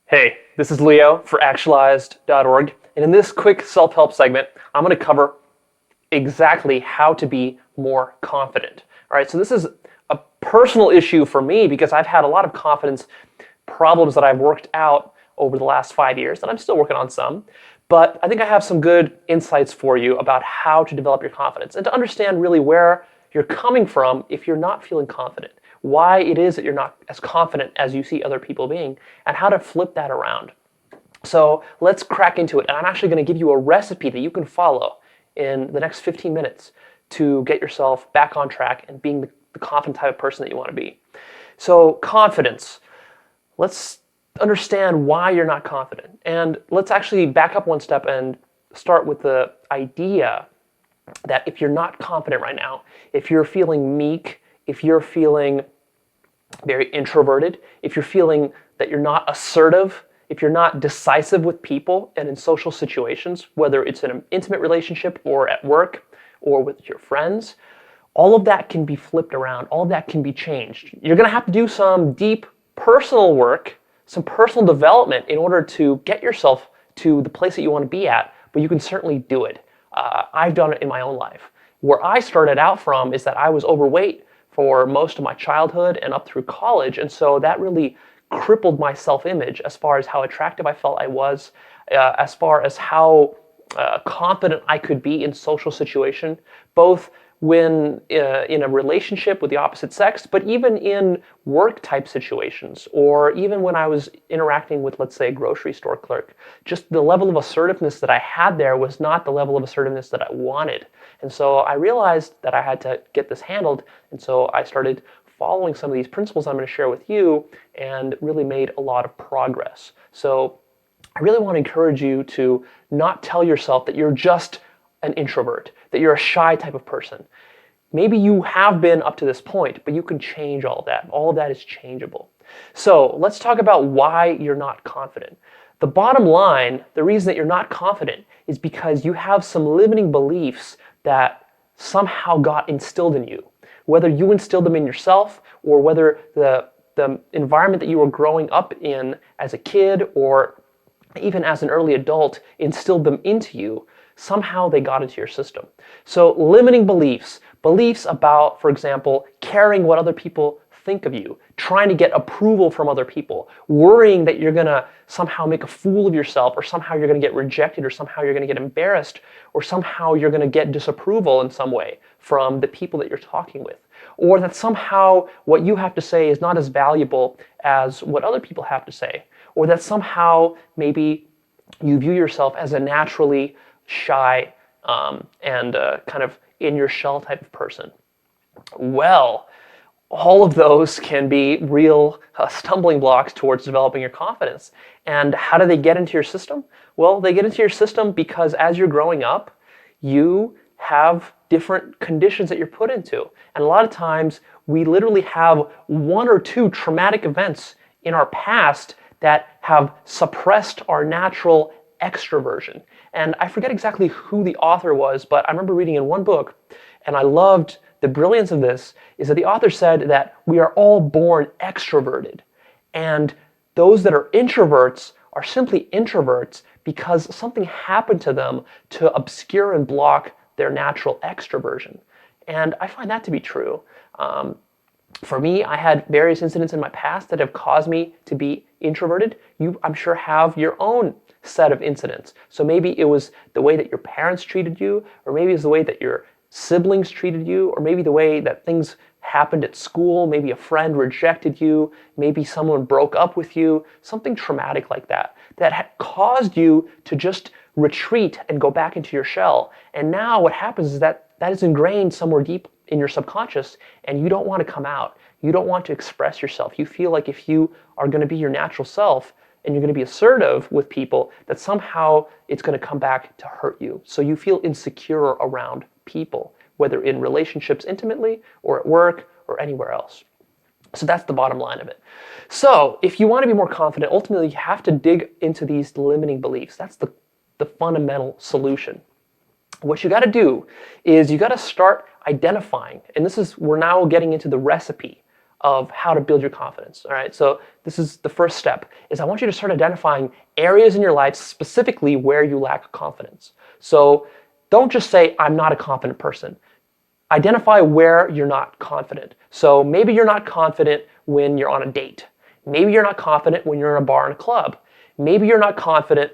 Hey, this is Leo for Actualized.org, and in this quick self-help segment, I'm going to cover exactly how to be more confident. All right, so this is a personal issue for me because I've had a lot of confidence problems that I've worked out over the last 5 years, and I'm still working on some, but I think I have some good insights for you about how to develop your confidence and to understand really where you're coming from if you're not feeling confident, why it is that you're not as confident as you see other people being, and how to flip that around. So let's crack into it. And I'm actually going to give you a recipe that you can follow in the next 15 minutes to get yourself back on track and being the confident type of person that you want to be. So confidence. Let's understand why you're not confident. And let's actually back up one step and start with the idea that if you're not confident right now, if you're feeling meek, if you're feeling very introverted, if you're feeling that you're not assertive, if you're not decisive with people and in social situations, whether it's in an intimate relationship or at work or with your friends, all of that can be flipped around. All of that can be changed. You're going to have to do some deep personal work, some personal development in order to get yourself to the place that you want to be at, but you can certainly do it. I've done it in my own life. Where I started out from is that I was overweight for most of my childhood and up through college, and so that really crippled my self-image as far as how attractive I felt I was, as far as how confident I could be in social situation, both when in a relationship with the opposite sex, but even in work type situations, or even when I was interacting with, let's say, a grocery store clerk. Just the level of assertiveness that I had there was not the level of assertiveness that I wanted. And so I realized that I had to get this handled, and so I started following some of these principles I'm going to share with you and really made a lot of progress. So I really want to encourage you to not tell yourself that you're just an introvert, that you're a shy type of person. Maybe you have been up to this point, but you can change all of that. All of that is changeable. So let's talk about why you're not confident. The bottom line, the reason that you're not confident is because you have some limiting beliefs that somehow got instilled in you. Whether you instilled them in yourself or whether the environment that you were growing up in as a kid or even as an early adult instilled them into you, somehow they got into your system. So limiting beliefs about, for example, caring what other people think of you, trying to get approval from other people, worrying that you're going to somehow make a fool of yourself, or somehow you're going to get rejected, or somehow you're going to get embarrassed, or somehow you're going to get disapproval in some way from the people that you're talking with, or that somehow what you have to say is not as valuable as what other people have to say, or that somehow maybe you view yourself as a naturally shy and kind of in your shell type of person. Well, all of those can be real stumbling blocks towards developing your confidence. And how do they get into your system? Well, they get into your system because as you're growing up, you have different conditions that you're put into. And a lot of times, we literally have one or two traumatic events in our past that have suppressed our natural extroversion. And I forget exactly who the author was, but I remember reading in one book, and I loved the brilliance of this, is that the author said that we are all born extroverted. And those that are introverts are simply introverts because something happened to them to obscure and block their natural extroversion. And I find that to be true. For me, I had various incidents in my past that have caused me to be introverted. You, I'm sure, have your own set of incidents. So maybe it was the way that your parents treated you, or maybe it's the way that your siblings treated you, or maybe the way that things happened at school, maybe a friend rejected you, maybe someone broke up with you, something traumatic like that, that had caused you to just retreat and go back into your shell. And now what happens is that that is ingrained somewhere deep in your subconscious, and you don't want to come out. You don't want to express yourself. You feel like if you are going to be your natural self and you're going to be assertive with people, that somehow it's going to come back to hurt you. So you feel insecure around people, whether in relationships intimately or at work or anywhere else. So that's the bottom line of it. So if you want to be more confident, ultimately you have to dig into these limiting beliefs. That's the fundamental solution. What you got to do is you got to start identifying, and we're now getting into the recipe of how to build your confidence. All right, so this is the first step, is I want you to start identifying areas in your life specifically where you lack confidence. So don't just say, I'm not a confident person. Identify where you're not confident. So maybe you're not confident when you're on a date. Maybe you're not confident when you're in a bar and a club. Maybe you're not confident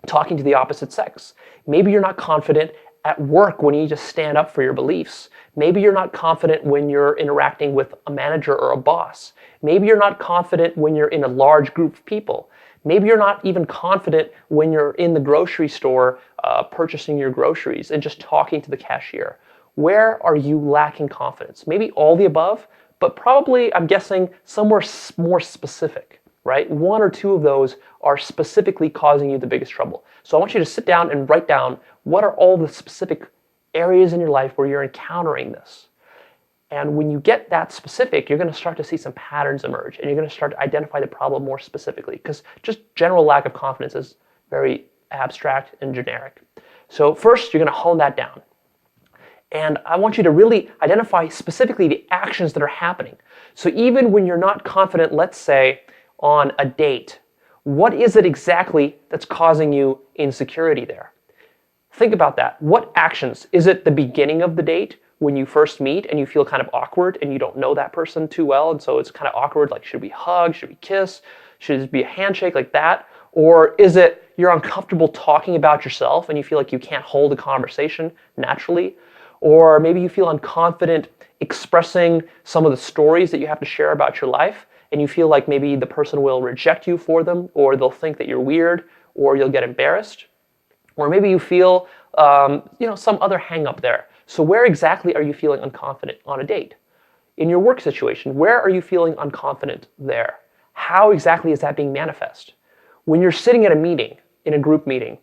talking to the opposite sex. Maybe you're not confident at work when you need to stand up for your beliefs. Maybe you're not confident when you're interacting with a manager or a boss. Maybe you're not confident when you're in a large group of people. Maybe you're not even confident when you're in the grocery store purchasing your groceries and just talking to the cashier. Where are you lacking confidence? Maybe all the above, but probably, I'm guessing, somewhere more specific, right? One or two of those are specifically causing you the biggest trouble. So I want you to sit down and write down what are all the specific areas in your life where you're encountering this. And when you get that specific, you're going to start to see some patterns emerge, and you're going to start to identify the problem more specifically, because just general lack of confidence is very abstract and generic. So first, you're going to hone that down. And I want you to really identify specifically the actions that are happening. So even when you're not confident, let's say, on a date, what is it exactly that's causing you insecurity there? Think about that. What actions? Is it the beginning of the date when you first meet and you feel kind of awkward and you don't know that person too well, and so it's kind of awkward, like should we hug, should we kiss, should it be a handshake, like that? Or is it you're uncomfortable talking about yourself and you feel like you can't hold a conversation naturally? Or maybe you feel unconfident expressing some of the stories that you have to share about your life, and you feel like maybe the person will reject you for them, or they'll think that you're weird, or you'll get embarrassed. Or maybe you feel some other hang up there. So where exactly are you feeling unconfident on a date? In your work situation, where are you feeling unconfident there? How exactly is that being manifest? When you're sitting at a meeting, in a group meeting,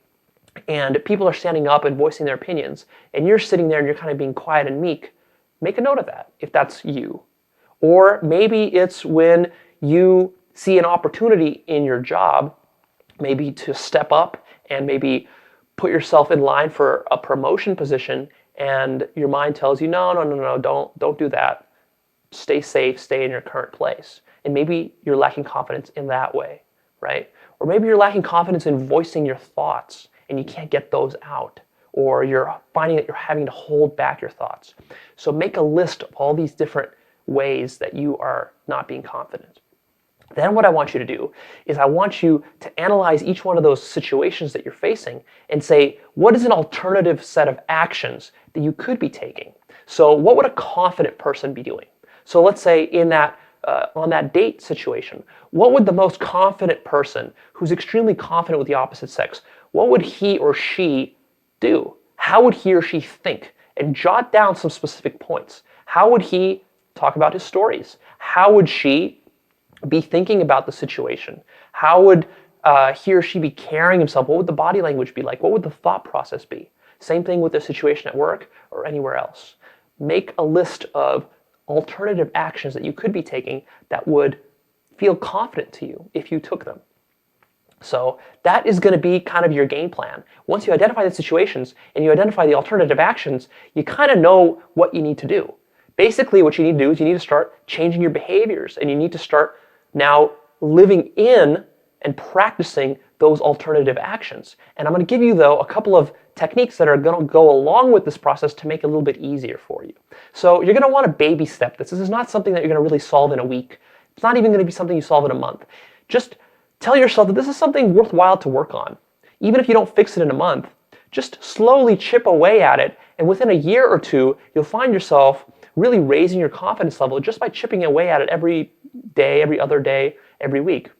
and people are standing up and voicing their opinions, and you're sitting there and you're kind of being quiet and meek, make a note of that if that's you. Or maybe it's when you see an opportunity in your job, maybe to step up and maybe put yourself in line for a promotion position, and your mind tells you, no, don't do that. Stay safe, stay in your current place. And maybe you're lacking confidence in that way, right? Or maybe you're lacking confidence in voicing your thoughts, and you can't get those out, or you're finding that you're having to hold back your thoughts. So make a list of all these different ways that you are not being confident. Then what I want you to do is I want you to analyze each one of those situations that you're facing and say, what is an alternative set of actions that you could be taking? So what would a confident person be doing? So let's say in that on that date situation, what would the most confident person who's extremely confident with the opposite sex, what would he or she do? How would he or she think? And jot down some specific points. How would he talk about his stories? How would she be thinking about the situation? How would he or she be carrying himself? What would the body language be like? What would the thought process be? Same thing with the situation at work or anywhere else. Make a list of alternative actions that you could be taking that would feel confident to you if you took them. So that is going to be kind of your game plan. Once you identify the situations and you identify the alternative actions, you kind of know what you need to do. Basically, what you need to do is you need to start changing your behaviors, and you need to start now living in and practicing those alternative actions. And I'm going to give you, though, a couple of techniques that are going to go along with this process to make it a little bit easier for you. So you're going to want to baby step this. This is not something that you're going to really solve in a week. It's not even going to be something you solve in a month. Just tell yourself that this is something worthwhile to work on. Even if you don't fix it in a month, just slowly chip away at it, and within a year or two, you'll find yourself really raising your confidence level just by chipping away at it every day, every other day, every week,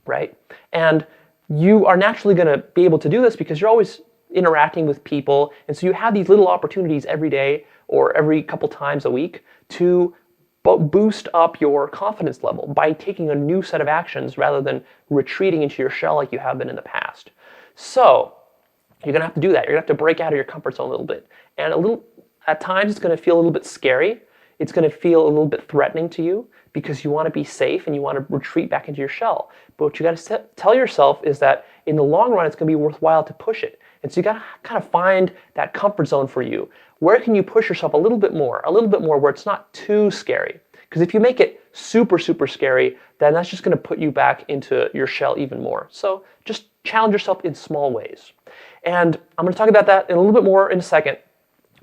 right? And you are naturally going to be able to do this because you're always interacting with people, and so you have these little opportunities every day or every couple times a week to boost up your confidence level by taking a new set of actions rather than retreating into your shell like you have been in the past. So you're going to have to do that. You're going to have to break out of your comfort zone a little bit. And at times it's going to feel a little bit scary. It's going to feel a little bit threatening to you because you want to be safe and you want to retreat back into your shell. But what you got to tell yourself is that in the long run, it's going to be worthwhile to push it. And so you got to kind of find that comfort zone for you. Where can you push yourself a little bit more where it's not too scary? Because if you make it super, super scary, then that's just going to put you back into your shell even more. So just challenge yourself in small ways. And I'm going to talk about that in a little bit more in a second,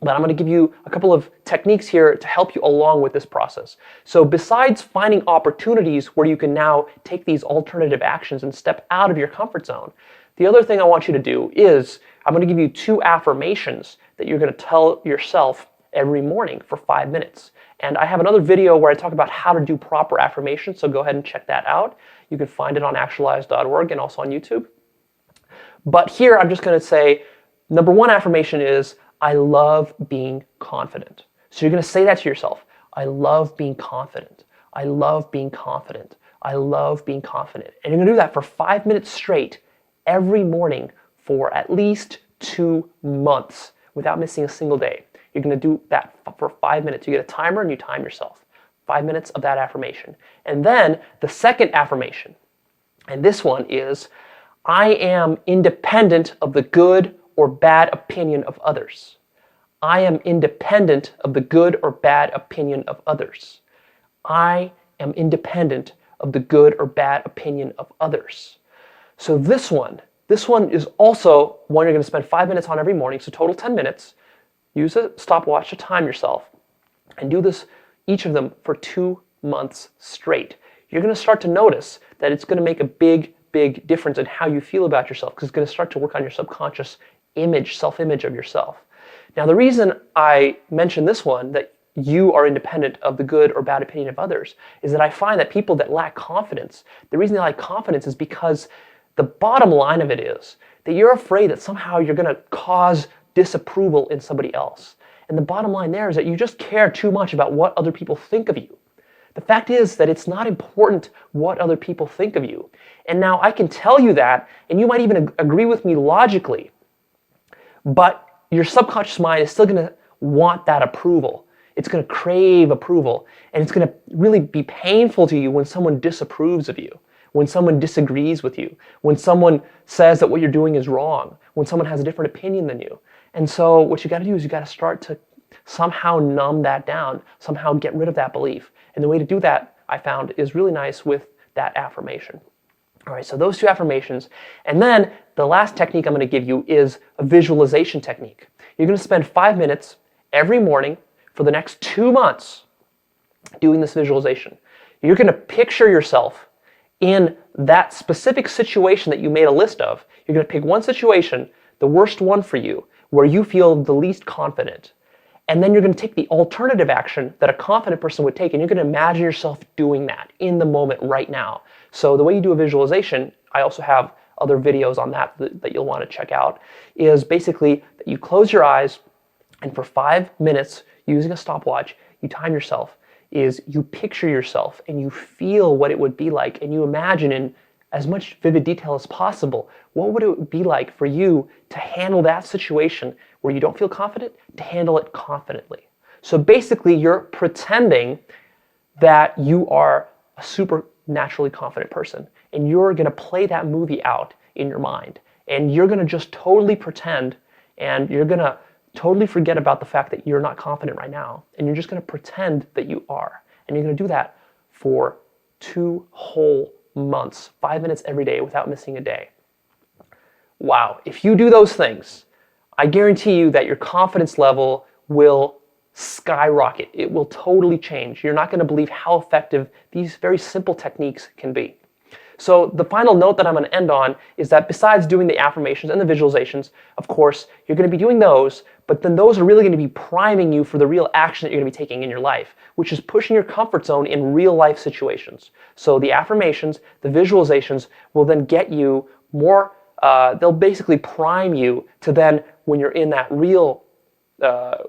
but I'm going to give you a couple of techniques here to help you along with this process. So besides finding opportunities where you can now take these alternative actions and step out of your comfort zone, the other thing I want you to do is I'm going to give you 2 affirmations that you're going to tell yourself every morning for 5 minutes. And I have another video where I talk about how to do proper affirmations, so go ahead and check that out. You can find it on actualize.org and also on YouTube. But here I'm just going to say, number 1 affirmation is, I love being confident. So you're going to say that to yourself. I love being confident. I love being confident. I love being confident. And you're going to do that for 5 minutes straight every morning for at least 2 months without missing a single day. You're going to do that for 5 minutes. You get a timer and you time yourself. 5 minutes of that affirmation. And then the second affirmation, and this one is, I am independent of the good or bad opinion of others. I am independent of the good or bad opinion of others. I am independent of the good or bad opinion of others. So this one is also one you're going to spend 5 minutes on every morning, so total 10 minutes. Use a stopwatch to time yourself and do this, each of them, for 2 months straight. You're going to start to notice that it's going to make a big difference in how you feel about yourself, because it's going to start to work on your subconscious self-image of yourself. Now, the reason I mention this one, that you are independent of the good or bad opinion of others, is that I find that people that lack confidence, the reason they lack confidence is because the bottom line of it is that you're afraid that somehow you're going to cause disapproval in somebody else. And the bottom line there is that you just care too much about what other people think of you. The fact is that it's not important what other people think of you. And now I can tell you that, and you might even agree with me logically, but your subconscious mind is still going to want that approval. It's going to crave approval, and it's going to really be painful to you when someone disapproves of you, when someone disagrees with you, when someone says that what you're doing is wrong, when someone has a different opinion than you. And so what you got to do is you got to start to somehow numb that down, somehow get rid of that belief. And the way to do that, I found, is really nice with that affirmation. All right, so those 2 affirmations. And then the last technique I'm going to give you is a visualization technique. You're going to spend 5 minutes every morning for the next 2 months doing this visualization. You're going to picture yourself in that specific situation that you made a list of. You're going to pick one situation, the worst one for you, where you feel the least confident. And then you're going to take the alternative action that a confident person would take, and you're going to imagine yourself doing that in the moment right now. So the way you do a visualization, I also have other videos on that you'll want to check out, is basically that you close your eyes, and for 5 minutes, using a stopwatch, you time yourself, is you picture yourself and you feel what it would be like, and you imagine in as much vivid detail as possible, what would it be like for you to handle that situation where you don't feel confident, to handle it confidently. So basically, you're pretending that you are a super naturally confident person, and you're going to play that movie out in your mind, and you're going to just totally pretend, and you're going to totally forget about the fact that you're not confident right now, and you're just going to pretend that you are. And you're going to do that for 2 whole months, 5 minutes every day without missing a day. Wow, if you do those things, I guarantee you that your confidence level will skyrocket. It will totally change. You're not going to believe how effective these very simple techniques can be. So the final note that I'm going to end on is that besides doing the affirmations and the visualizations, of course, you're going to be doing those, but then those are really going to be priming you for the real action that you're going to be taking in your life, which is pushing your comfort zone in real life situations. So the affirmations, the visualizations will then get you more, they'll basically prime you to then, when you're in that real,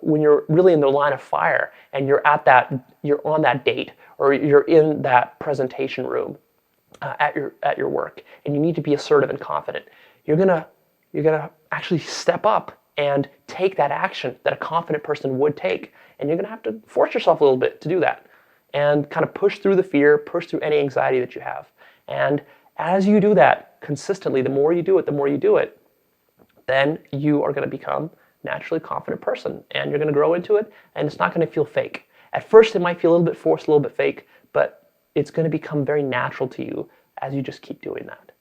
when you're really in the line of fire and you're on that date, or you're in that presentation room, at your work, and you need to be assertive and confident, you're gonna actually step up and take that action that a confident person would take, and you're gonna have to force yourself a little bit to do that, and kind of push through the fear, push through any anxiety that you have. And as you do that consistently, the more you do it, then you are going to become a naturally confident person, and you're going to grow into it, and it's not going to feel fake. At first, it might feel a little bit forced, a little bit fake, but it's going to become very natural to you as you just keep doing that.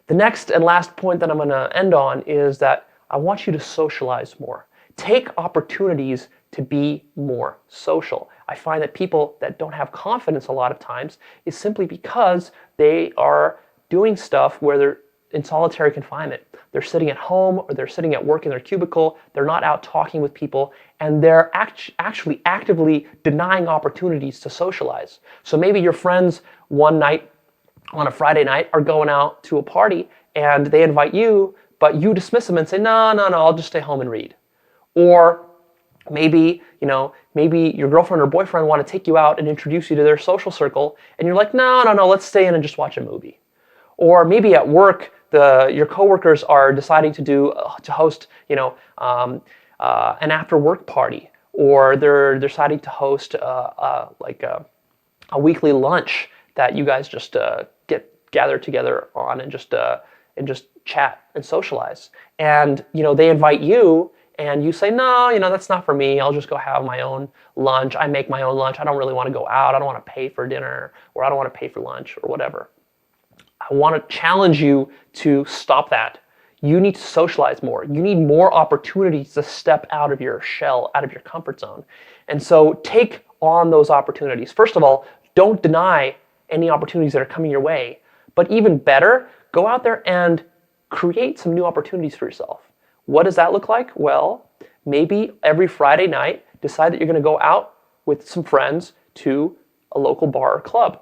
The next and last point that I'm going to end on is that I want you to socialize more. Take opportunities to be more social. I find that people that don't have confidence a lot of times is simply because they are doing stuff where they're in solitary confinement. They're sitting at home or they're sitting at work in their cubicle. They're not out talking with people, and they're actually actively denying opportunities to socialize. So maybe your friends one night on a Friday night are going out to a party and they invite you, but you dismiss them and say, no, I'll just stay home and read. Or maybe, maybe your girlfriend or boyfriend want to take you out and introduce you to their social circle, and you're like, no, let's stay in and just watch a movie. Or maybe at work, your coworkers are deciding to host, an after-work party, or they're deciding to host a weekly lunch that you guys just get gathered together on and just chat and socialize. And they invite you, and you say, no, that's not for me. I'll just go have my own lunch. I make my own lunch. I don't really want to go out. I don't want to pay for dinner, or I don't want to pay for lunch, or whatever. I want to challenge you to stop that. You need to socialize more. You need more opportunities to step out of your shell, out of your comfort zone. And so take on those opportunities. First of all, don't deny any opportunities that are coming your way. But even better, go out there and create some new opportunities for yourself. What does that look like? Well, maybe every Friday night, decide that you're going to go out with some friends to a local bar or club.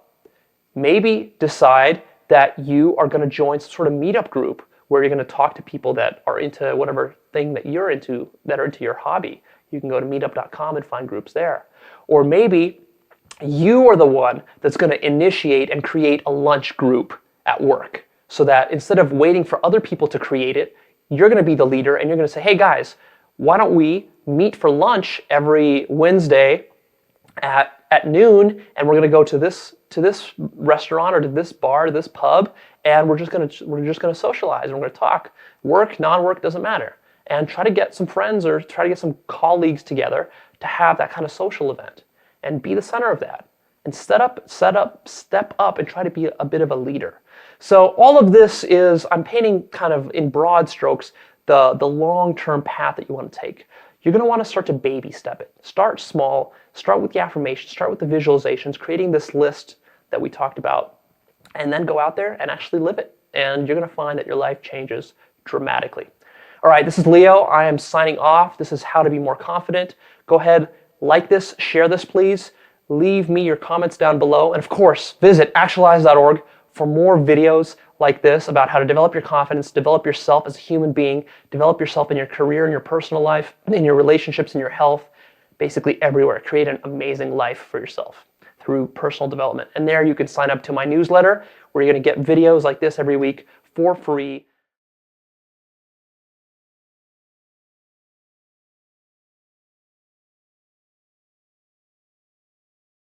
Maybe decide that you are going to join some sort of meetup group where you're going to talk to people that are into whatever thing that you're into, that are into your hobby. You can go to meetup.com and find groups there. Or maybe you are the one that's going to initiate and create a lunch group at work, so that instead of waiting for other people to create it, you're going to be the leader, and you're going to say, hey guys, why don't we meet for lunch every Wednesday at noon, and we're going to go to this restaurant or to this bar, to this pub, and we're just going to socialize, and we're going to talk. Work, non-work, doesn't matter. And try to get some friends or try to get some colleagues together to have that kind of social event, and be the center of that. And step up and try to be a bit of a leader. So all of this is, I'm painting kind of in broad strokes the long-term path that you want to take. You're going to want to start to baby step it. Start small, start with the affirmations, start with the visualizations, creating this list that we talked about, and then go out there and actually live it. And you're going to find that your life changes dramatically. All right, this is Leo. I am signing off. This is How to Be More Confident. Go ahead, like this, share this, please. Leave me your comments down below. And of course, visit actualize.org for more videos like this about how to develop your confidence, develop yourself as a human being, develop yourself in your career, in your personal life, in your relationships, in your health, basically everywhere. Create an amazing life for yourself through personal development. And there you can sign up to my newsletter, where you're going to get videos like this every week for free.